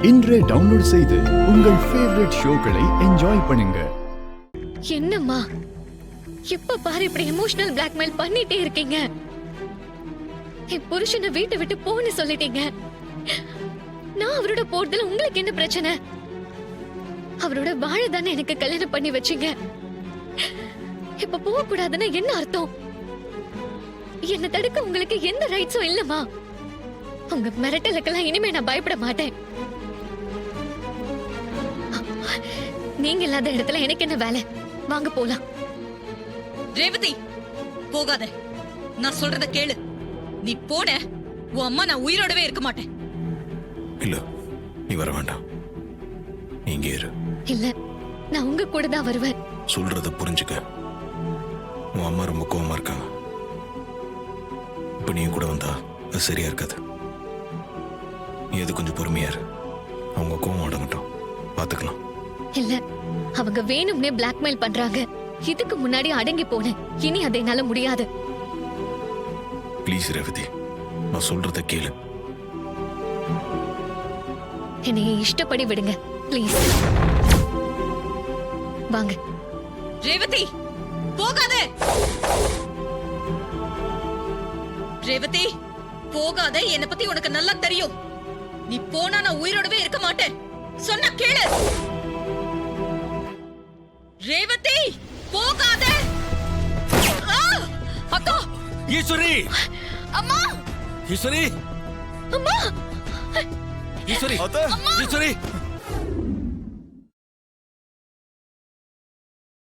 இன்றே டவுன்லோட் செய்து உங்கள் ஃபேவரட் ஷோக்களை என்ஜாய் பண்ணுங்க. என்னம்மா எப்ப பாரு இப்படி எமோஷனல் பிளாக்மெயில் பண்ணிட்டே இருக்கீங்க? என் புருஷனை வீட்டை விட்டு போன்னு சொல்லிட்டீங்க. நான் அவரோட போறதுல உங்களுக்கு என்ன பிரச்சனை? அவரோட வாழ தானே எனக்கு கல்யாணம் பண்ணி வச்சீங்க. இப்ப போக கூடாதுன்னு என்ன அர்த்தம்? என்ன தடுக்க உங்களுக்கு எந்த ரைட்ஸும் இல்லம்மா. உங்க மிரட்டலுக்கெல்லாம் இனிமே நான் பயப்பட மாட்டேன். நீங்க இல்லாத இடத்துல எனக்கு என்ன வேலை? வாங்க போலாம். ரேவதி போகாத, நான் சொல்றத கேளு. நீ போன உன் அம்மா நான் உயிரோடவே இருக்க மாட்டேன். இல்ல, நீ வர வேண்டாம். நீ இங்கே இரு. இல்ல, நான் உங்க கூட தான் வருவேன். சொல்றத புரிஞ்சுக்க. உன் அம்மா ரொம்ப கோவமா இருக்காங்க. இப்ப நீ கூட வந்தா அது சரியா இருக்காது. நீ எது கொஞ்சம் பொறுமையா இரு. அவங்க கோவம் அடங்கட்டும், பாத்துக்கலாம். இல்ல, அவங்க வேணும்னே பிளாக்மெயில் பண்றாங்க. இதுக்கு முன்னாடி அடங்கி போனேன், இனி அது என்னால முடியாது. ப்ளீஸ் ரேவதி, நான் சொல்றத கேளு. என்னை இஷ்டப்படி விடுங்க ப்ளீஸ். வாங்க. ரேவதி போகாத, ரேவதி போகாத. என்னை பத்தி உனக்கு நல்லா தெரியும். நீ போனா நான் உயிரோடவே இருக்க மாட்டேன். சொன்ன கேளு. ரேவதி போகாத. அக்கா. ஈஸ்வரி. அம்மா. ஈஸ்வரி. அம்மா. ஈஸ்வரி. ஈஸ்வரி.